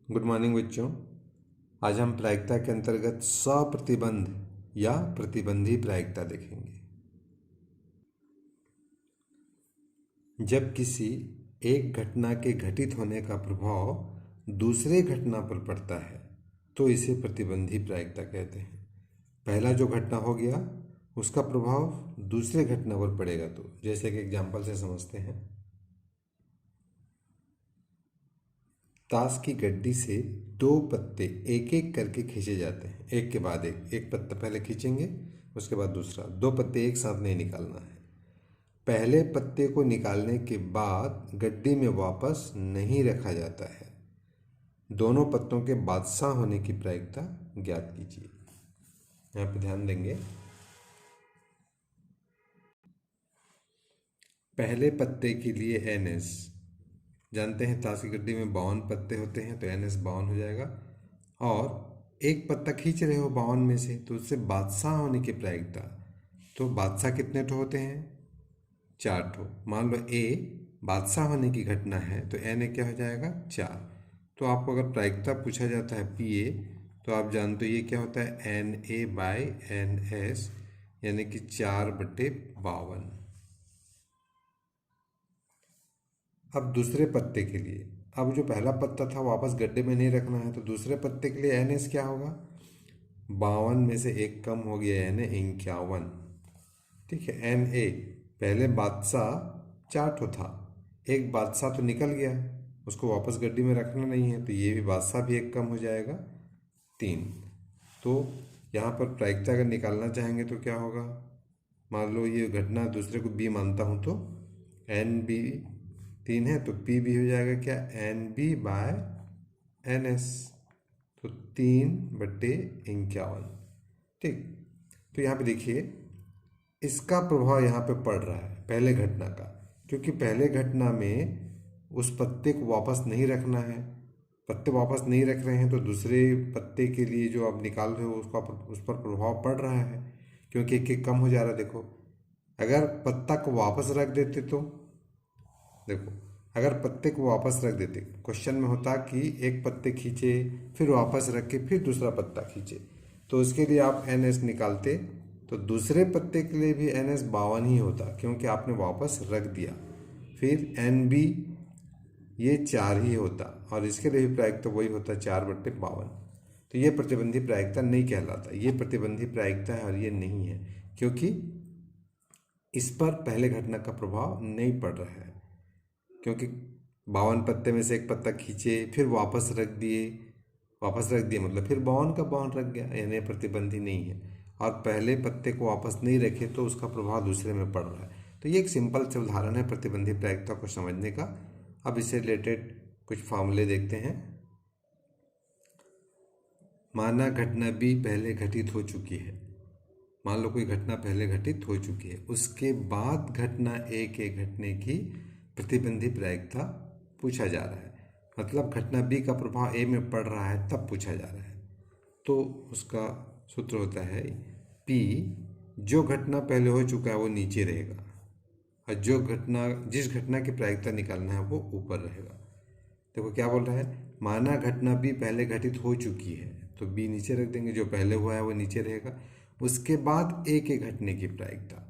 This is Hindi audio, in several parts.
गुड मॉर्निंग बच्चों। आज हम प्रायिकता के अंतर्गत सप्रतिबंध या प्रतिबंधी प्रायिकता देखेंगे। जब किसी एक घटना के घटित होने का प्रभाव दूसरे घटना पर पड़ता है तो इसे प्रतिबंधी प्रायिकता कहते हैं। पहला जो घटना हो गया उसका प्रभाव दूसरे घटना पर पड़ेगा। तो जैसे कि एग्जाम्पल से समझते हैं, ताश की गड्डी से दो पत्ते एक एक करके खींचे जाते हैं, एक के बाद एक पत्ता पहले खींचेंगे, उसके बाद दूसरा। दो पत्ते एक साथ नहीं निकालना है। पहले पत्ते को निकालने के बाद गड्डी में वापस नहीं रखा जाता है। दोनों पत्तों के बादशाह होने की प्रायिकता ज्ञात कीजिए। यहाँ पे ध्यान देंगे, पहले पत्ते के लिए NS जानते हैं, ताश की गड्डी में 52 पत्ते होते हैं तो NS 52 हो जाएगा। और एक पत्ता खींच रहे हो 52 में से, तो उससे बादशाह होने की प्रायिकता, तो बादशाह कितने ठो होते हैं? 4 ठो। मान लो A बादशाह होने की घटना है तो NA क्या हो जाएगा? 4। तो आपको अगर प्रायिकता पूछा जाता है PA, तो आप जानते हो ये क्या होता है? NA/NS, यानी कि 4/52। अब दूसरे पत्ते के लिए, अब जो पहला पत्ता था वापस गड्ढे में नहीं रखना है, तो दूसरे पत्ते के लिए NS क्या होगा? 52 में से एक कम हो गया, यानी 51। ठीक है। NA पहले बादशाह 4 ठो था, एक बादशाह तो निकल गया, उसको वापस गड्डी में रखना नहीं है, तो ये भी बादशाह भी एक कम हो जाएगा, 3। तो यहाँ पर प्रायिकता अगर निकालना चाहेंगे तो क्या होगा? मान लो ये घटना दूसरे को B मानता हूँ, तो NB 3 है तो P भी हो जाएगा क्या? NB/NS, तो 3/51। ठीक। तो यहाँ पे देखिए, इसका प्रभाव यहाँ पे पड़ रहा है पहले घटना का, क्योंकि पहले घटना में उस पत्ते को वापस नहीं रखना है। पत्ते वापस नहीं रख रहे हैं तो दूसरे पत्ते के लिए जो आप निकाल रहे हो उसका उस पर प्रभाव पड़ रहा है, क्योंकि एक एक कम हो जा रहा है। देखो, अगर पत्ता को वापस रख देते तो, देखो अगर पत्ते को वापस रख देते, क्वेश्चन में होता कि एक पत्ते खींचे फिर वापस रख के फिर दूसरा पत्ता खींचे, तो उसके लिए आप NS निकालते तो दूसरे पत्ते के लिए भी NS 52 ही होता, क्योंकि आपने वापस रख दिया। फिर NB ये 4 ही होता, और इसके लिए भी प्रायिकता वही होता, 4/52। तो ये प्रतिबंधी प्रायिकता नहीं कहलाता, ये प्रतिबंधी प्रायिकता है और ये नहीं है, क्योंकि इस पर पहले घटना का प्रभाव नहीं पड़ रहा है। क्योंकि 52 पत्ते में से एक पत्ता खींचे फिर वापस रख दिए, मतलब फिर 52 का 52 रख गया, यानी प्रतिबंधी नहीं है। और पहले पत्ते को वापस नहीं रखे तो उसका प्रभाव दूसरे में पड़ रहा है। तो ये एक सिंपल से उदाहरण है प्रतिबंधी प्रायिकता को समझने का। अब इससे रिलेटेड कुछ फार्मूले देखते हैं। माना घटना B पहले घटित हो चुकी है, मान लो कोई घटना पहले घटित हो चुकी है, उसके बाद घटना A के घटने की प्रतिबंधी प्रायिकता पूछा जा रहा है। मतलब घटना B का प्रभाव A में पड़ रहा है तब पूछा जा रहा है। तो उसका सूत्र होता है P, जो घटना पहले हो चुका है वो नीचे रहेगा, और जिस घटना की प्रायिकता निकालना है वो ऊपर रहेगा। देखो क्या बोल रहा है, माना घटना B पहले घटित हो चुकी है, तो B नीचे रख देंगे, जो पहले हुआ है वो नीचे रहेगा। उसके बाद A के घटने की प्रायिकता,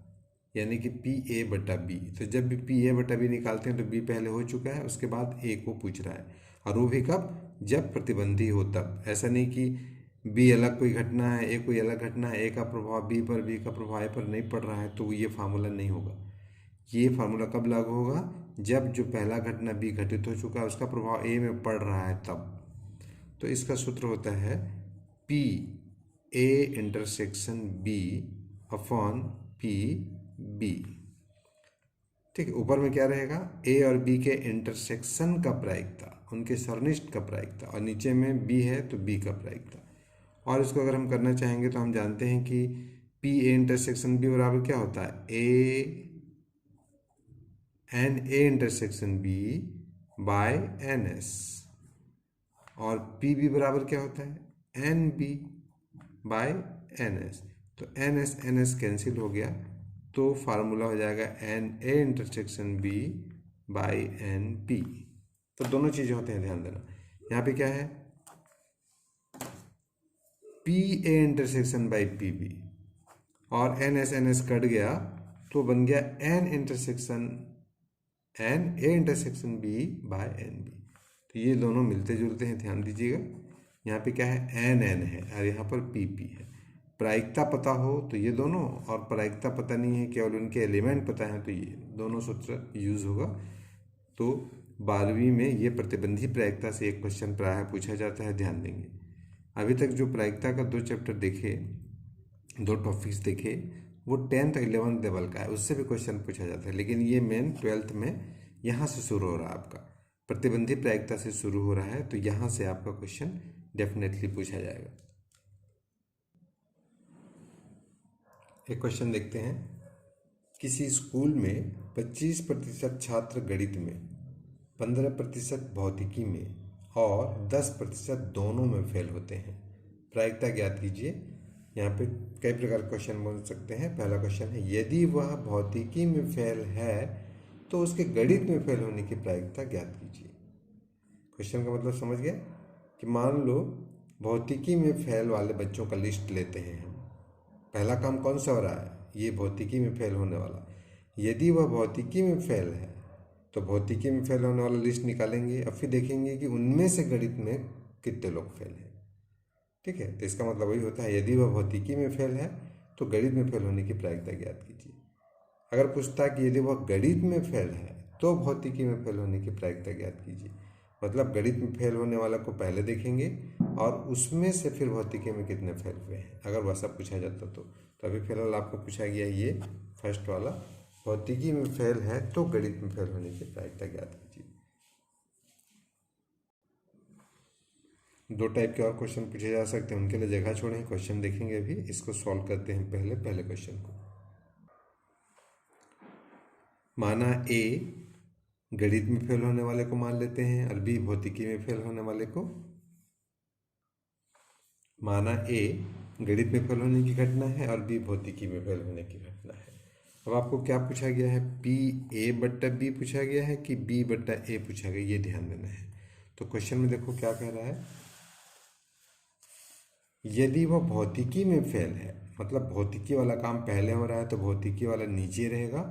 यानी कि PA/B। तो जब भी PA/B निकालते हैं तो B पहले हो चुका है, उसके बाद A को पूछ रहा है, और वो भी कब? जब प्रतिबंधी हो तब। ऐसा नहीं कि B अलग कोई घटना है, A कोई अलग घटना है, A का प्रभाव B पर, B का प्रभाव A पर नहीं पड़ रहा है, तो ये फार्मूला नहीं होगा। ये फार्मूला कब लागू होगा? जब जो पहला घटना B घटित हो चुका है उसका प्रभाव A में पड़ रहा है तब। तो इसका सूत्र होता है PA/B/PB। ठीक है। ऊपर में क्या रहेगा? A और B के इंटरसेक्शन का प्रायिकता, उनके सरनिष्ठ का प्रायिकता, और नीचे में B है तो B का प्रायिकता। और इसको अगर हम करना चाहेंगे तो हम जानते हैं कि PA/B बराबर क्या होता है? NA/B/NS। और PB बराबर क्या होता है? NB/NS। तो NS कैंसिल हो गया, तो फार्मूला हो जाएगा NA/B/NP। तो दोनों चीज़ें होते हैं, ध्यान देना। यहाँ पे क्या है? P A intersection by P B, और एन एस कट गया तो बन गया N A intersection B by N B. तो ये दोनों मिलते जुलते हैं, ध्यान दीजिएगा। यहाँ पे क्या है, एन है और यहाँ पर पी है। प्रायिकता पता हो तो ये दोनों, और प्रायिकता पता नहीं है, केवल उनके एलिमेंट पता है, तो ये दोनों सूत्र यूज होगा। तो 12वीं में ये प्रतिबंधी प्रायिकता से एक क्वेश्चन प्रायः पूछा जाता है, ध्यान देंगे। अभी तक जो प्रायिकता का 2 चैप्टर देखे, 2 टॉपिक्स देखे, वो 10th 11th लेवल का है, उससे भी क्वेश्चन पूछा जाता है। लेकिन ये मेन 12th में यहाँ से शुरू हो रहा है, आपका प्रतिबंधी प्रायिकता से शुरू हो रहा है, तो यहाँ से आपका क्वेश्चन डेफिनेटली पूछा जाएगा। एक क्वेश्चन देखते हैं। किसी स्कूल में 25% छात्र गणित में, 15% भौतिकी में और 10% दोनों में फेल होते हैं। प्रायिकता ज्ञात कीजिए। यहाँ पे कई प्रकार के क्वेश्चन बन सकते हैं। पहला क्वेश्चन है, यदि वह भौतिकी में फेल है तो उसके गणित में फेल होने की प्रायिकता ज्ञात कीजिए। क्वेश्चन का मतलब समझ गया कि मान लो भौतिकी में फेल वाले बच्चों का लिस्ट लेते हैं हम। पहला काम कौन सा हो रहा है, ये भौतिकी में फेल होने वाला। यदि वह भौतिकी में फेल है तो भौतिकी में फेल होने वाला लिस्ट निकालेंगे और फिर देखेंगे कि उनमें से गणित में कितने लोग फेल हैं। ठीक है, तो इसका मतलब वही होता है, यदि वह भौतिकी में फेल है तो गणित में फेल होने की प्रायिकता ज्ञात कीजिए। अगर पूछता है कि यदि वह गणित में फेल है तो भौतिकी में फेल होने की प्रायिकता ज्ञात कीजिए, मतलब गणित में फेल होने वाला को पहले देखेंगे और उसमें से फिर भौतिकी में कितने फेल हुए हैं, अगर वैसा पूछा जाता तो। अभी फिलहाल आपको पूछा गया ये फर्स्ट वाला, भौतिकी में फेल है तो गणित में फेल होने की प्रायिकता ज्ञात कीजिए। 2 टाइप के और क्वेश्चन पूछे जा सकते हैं, उनके लिए जगह छोड़ें, क्वेश्चन देखेंगे अभी। इसको सॉल्व करते हैं पहले क्वेश्चन को। माना ए गणित में फेल होने वाले को मान लेते हैं और बी भौतिकी में फेल होने वाले को। माना ए गणित में फेल होने की घटना है और बी भौतिकी में फेल होने की घटना है। अब आपको क्या पूछा गया है, पी ए बट्टा बी पूछा गया है कि बी बट्टा ए पूछा गया, ये ध्यान देना है। तो क्वेश्चन में देखो क्या कह रहा है, यदि वह भौतिकी में फेल है, मतलब भौतिकी वाला काम पहले हो रहा है तो भौतिकी वाला नीचे रहेगा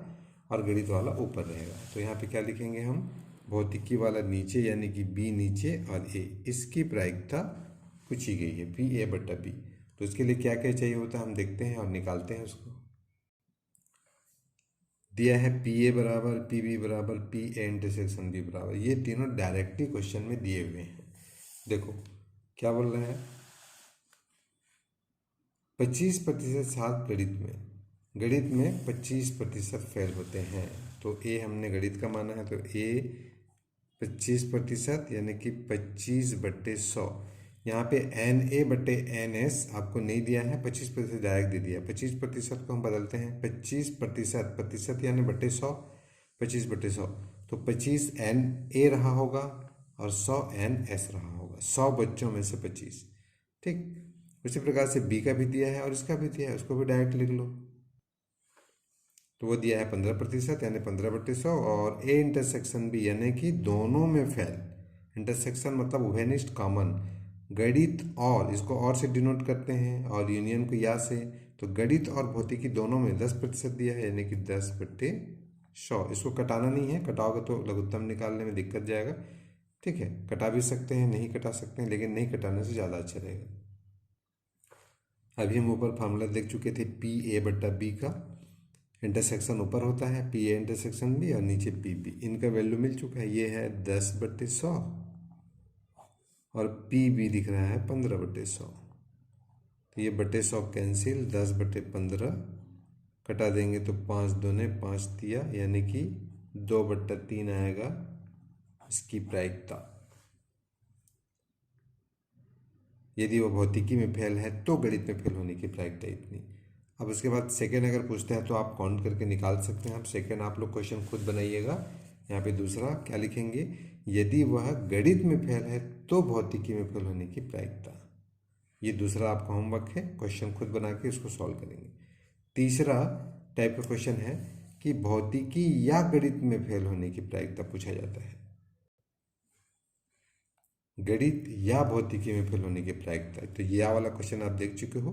और गणित वाला ऊपर रहेगा। तो यहाँ पे क्या लिखेंगे हम, भौतिकी वाला नीचे यानी कि बी नीचे और ए, इसकी प्रायिकता पूछी गई है पी ए बट्टा बी। तो उसके लिए क्या क्या चाहिए होता है हम देखते हैं और निकालते हैं उसको। दिया है पी ए बराबर पी बी बराबर पी ए इंटरसेक्शन बी बराबर, ये तीनों डायरेक्टली क्वेश्चन में दिए हुए हैं। देखो क्या बोल रहे हैं, 25% छात्र गणित में 25% फेल होते हैं। तो ए हमने गणित का माना है, तो ए 25% यानी कि 25/100। यहाँ पे एन ए बटे एन एस आपको नहीं दिया है, 25% डायरेक्ट दे दिया। 25% को हम बदलते हैं 25%, प्रतिशत यानी बटे 100, 25/100। तो 25 एन ए रहा होगा और 100 एन एस रहा होगा, 100 बच्चों में से 25। ठीक, उसी प्रकार से बी का भी दिया है और इसका भी दिया है, उसको भी डायरेक्ट लिख लो। तो वो दिया है 15% यानी 15/100, और ए इंटरसेक्शन बी यानी कि दोनों में फेल। इंटरसेक्शन मतलब उभयनिष्ठ कॉमन, गणित और, इसको और से डिनोट करते हैं और यूनियन को या से। तो गणित और भौतिकी दोनों में 10% दिया है यानी कि 10/100। इसको कटाना नहीं है, कटाओगे तो लघुत्तम निकालने में दिक्कत जाएगा। ठीक है, कटा भी सकते हैं, नहीं कटा सकते हैं, लेकिन नहीं कटाने से ज़्यादा अच्छा रहेगा। अभी हम ऊपर फार्मूला देख चुके थे पी ए बट्टा बी का, इंटरसेक्शन ऊपर होता है पी ए इंटरसेक्शन बी और नीचे पी बी, इनका वैल्यू मिल चुका है। ये है 10/100 और पी बी दिख रहा है 15/100। तो ये बटे 100 कैंसिल, 10/15 कटा देंगे तो 5 दूने 5 दिया यानी कि 2/3 आएगा इसकी प्रायिकता। यदि वो भौतिकी में फेल है तो गणित में फेल होने की प्रायिकता इतनी। अब उसके बाद सेकेंड अगर पूछते हैं तो आप काउंट करके निकाल सकते हैं। आप सेकेंड आप लोग क्वेश्चन खुद बनाइएगा। यहाँ पे दूसरा क्या लिखेंगे, यदि वह गणित में फेल है तो भौतिकी में फेल होने की प्रायिकता। ये दूसरा आपका होमवर्क है, क्वेश्चन खुद बना के इसको सॉल्व करेंगे। तीसरा टाइप का क्वेश्चन है कि भौतिकी या गणित में फेल होने की प्रायिकता पूछा जाता है। गणित या भौतिकी में फेल होने की प्रायिकता। तो या वाला क्वेश्चन आप देख चुके हो,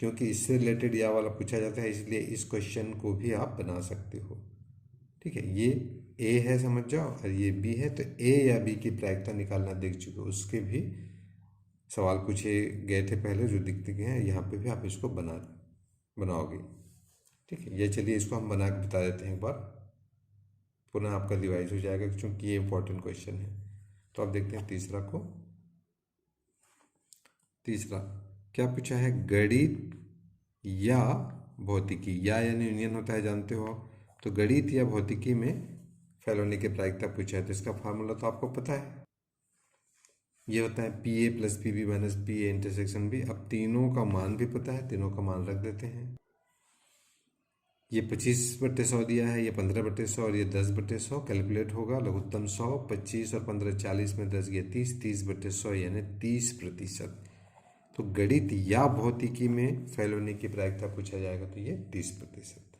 क्योंकि इससे रिलेटेड या वाला पूछा जाता है, इसलिए इस क्वेश्चन को भी आप बना सकते हो। ठीक है, ये ए है समझ जाओ, और ये बी है, तो ए या बी की प्रायिकता निकालना देख चुके हो। उसके भी सवाल पूछे गए थे पहले जो दिखते गए हैं, यहाँ पे भी आप इसको बनाओगे। ठीक है, ये चलिए इसको हम बना के बता देते हैं एक बार, पुनः आपका रिवाइज हो जाएगा, क्योंकि ये इंपॉर्टेंट क्वेश्चन है। तो आप देखते हैं तीसरा क्या पूछा है, गणित या भौतिकी, या यानी यूनियन होता है जानते हो आप। तो गणित या भौतिकी में फेल होने की प्रायिकता पूछा है, तो इसका फार्मूला तो आपको पता है, ये होता है P A plus P B minus P A intersection B. अब तीनों का मान भी पता है, तीनों का मान रख देते हैं। ये 25/100 दिया है, ये 15/100 और ये 10/100। कैलकुलेट होगा, लघुत्तम 100, 25 और 15 40 में 10 गया 30, 30/100 यानी 30%। तो गणित या भौतिकी में फेल होने की प्रायिकता पूछा जाएगा तो ये 30%।